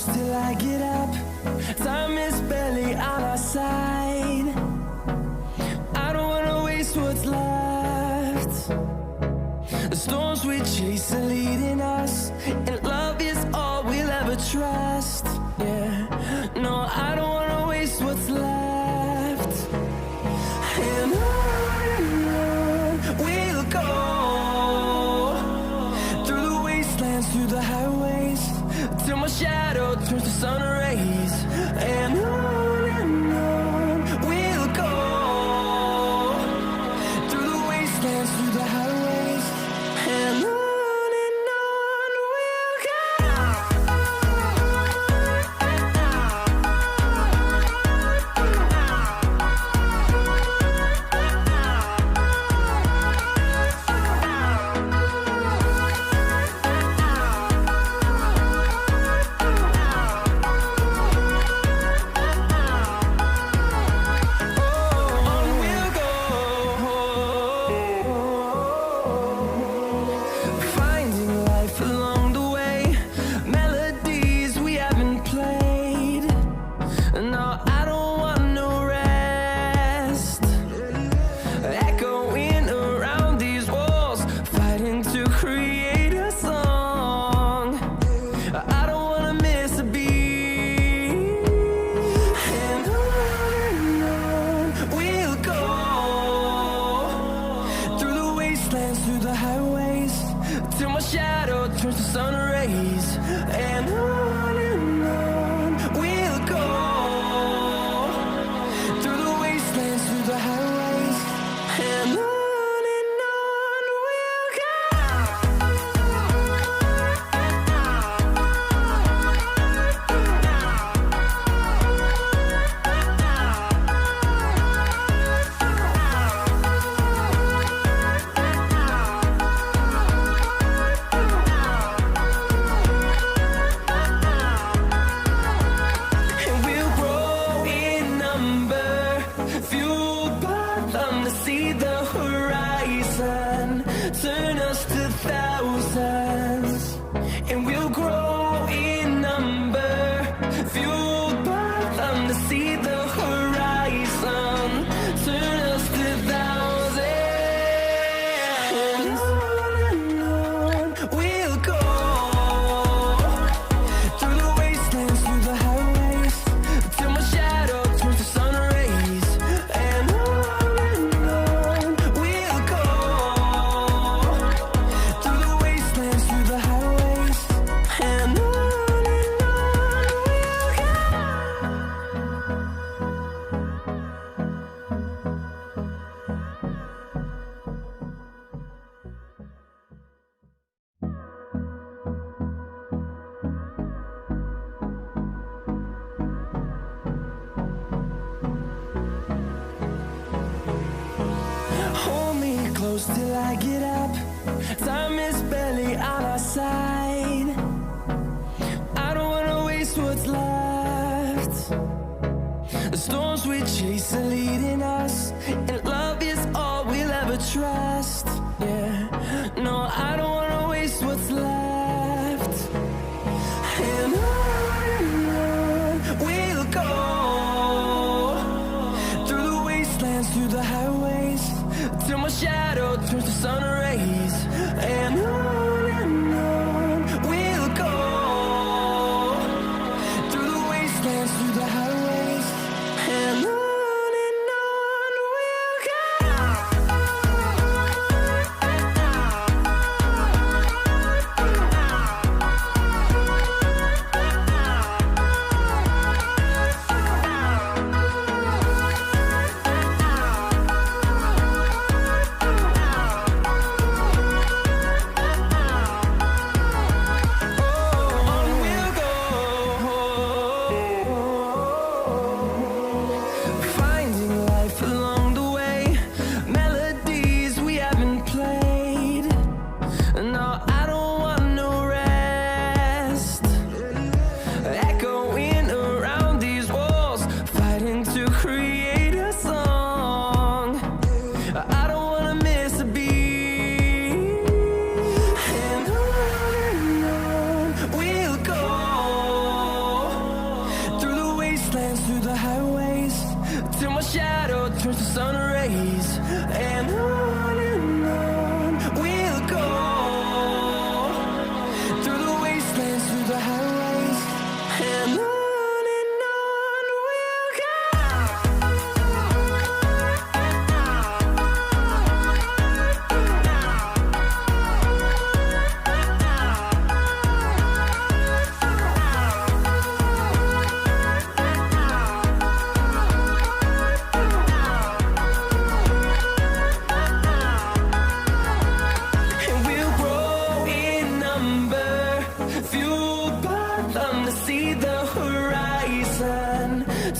close till I get up. Time is barely on our side. I don't wanna waste what's left. The storms we chase are leading us, and love is all we'll ever trust. Yeah, no, I don't wanna waste what's left. And on we'll go, through the wastelands, through the highways, till my shadow turns to sun rays. And on we'll go, through the wastelands, through the highways, and on we'll go. Through the highways, till my shadow turns to sun rays. And on we'll go, through the wastelands, through the highways, and on we'll go. Turn us to thousands, and we'll grow in number, fueled by them to see the horizon. Turn us to thousands, and on we'll go, through the wastelands, through the highways, till my shadow turns to sun rays. And on we'll go, through the wastelands, through the highways, and on we'll go. Hold me close till I get up. Time is barely on our side. I don't wanna waste what's left. The storms we chase are leading us, and love is all we'll ever trust. Yeah, no, I don't wanna waste what's left. And on we'll go, through the wastelands, through the highways, till my shadow turns to sun rays. And on we'll go, through the wastelands, through the highways, and on we'll go. shadow turns to sun rays, and on we'll go, through the wastelands, through the highways, and on we'll go.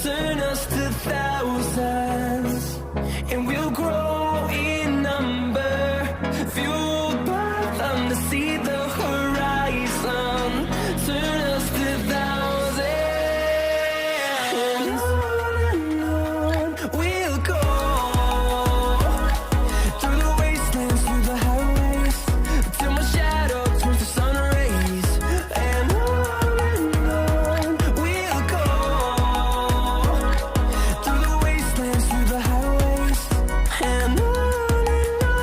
Turn us to thousands, and we'll grow in number, fueled by them to see the horizon. Turn us to thousands, and on we'll go, through the wastelands, through the highways, till my shadow turns to sun rays, and on we'll go, through the wastelands, through the highways, and on we'll go.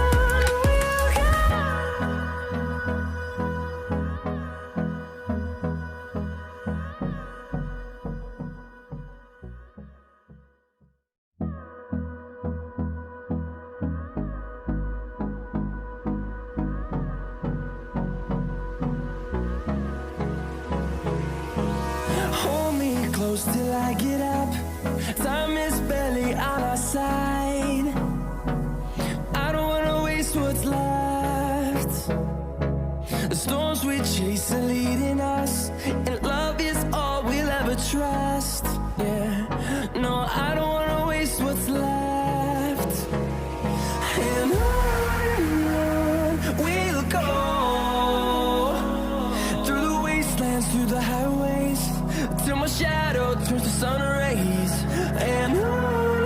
Hold me close till I get up. Time is barely on our side. I don't wanna waste what's left. The storms we chase are leading us, and love is all we'll ever trust. Yeah, no, I don't wanna waste what's left. And on we'll go, through the wastelands, through the highways, till my shadow turns to sun rays, and on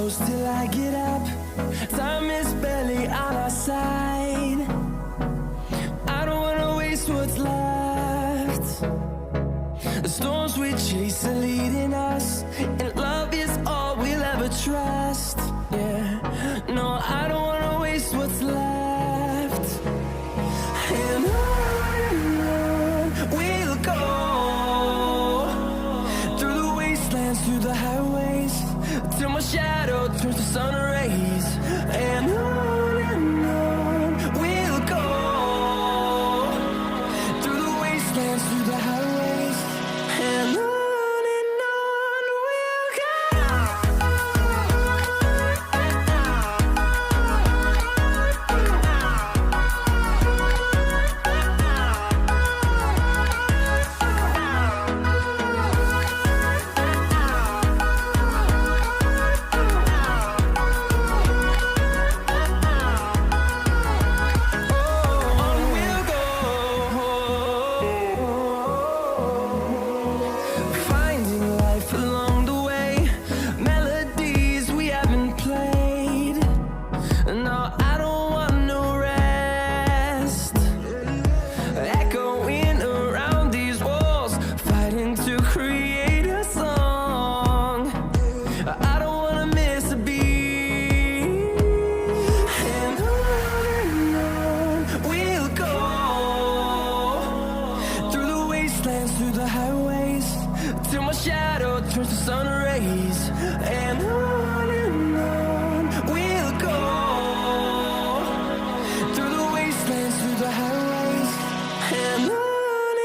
close till I get up. Time is barely on our side. I don't wanna waste what's left. The storms we chase are leading us, and love is all we'll ever trust. Yeah, no, I don't wanna waste what's left. And on we'll go, through the wastelands, through the highways, till my shadow turns to sun rays. And on we'll go, through the wastelands, through the highways, and on we'll go. Finding life along the way, melodies we haven't played. No, I don't want no rest. Echoing around these walls, fighting to create a song. I don't wanna miss a beat. And on we'll go, through the wastelands, through the highways, till my shadow turns to sun rays. And on we'll go, through the wastelands, through the highways, and on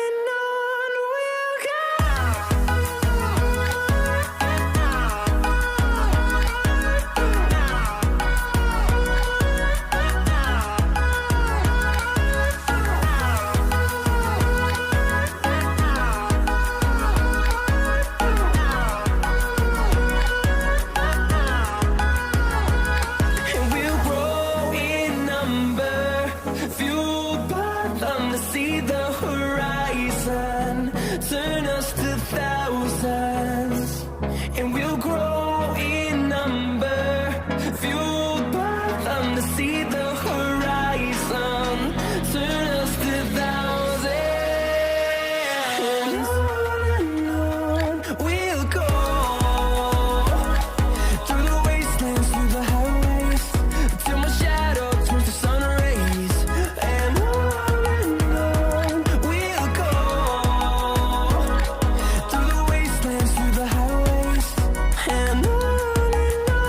we'll go. And we'll grow in number, fueled by them to see the horizon, turn us to thousands. And we'll grow in number, fueled by them to see the horizon, turn us to thousands. And on we'll go, through the wastelands, through the highways, till my shadow turns to sun rays. And on we'll go, through the wastelands, through the highways, and on we'll go.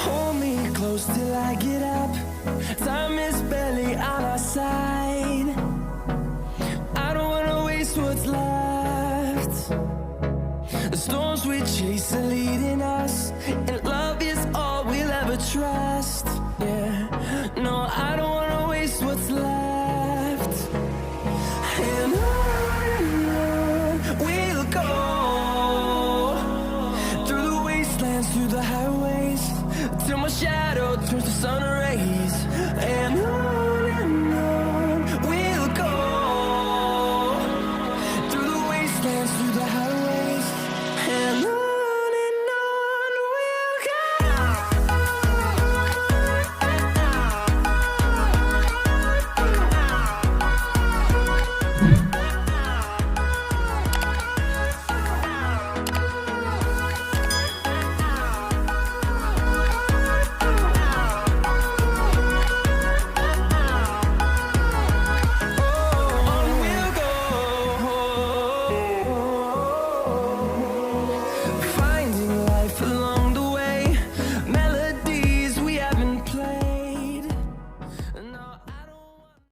Hold me close till I get up. Time is barely on our side. I don't wanna waste what's left. The storms we chase are leading us, and love is all we'll ever trust. Yeah, no, I don't wanna waste what's left. And on we'll go, through the wastelands, through the highways, till my shadow turns to sun rays.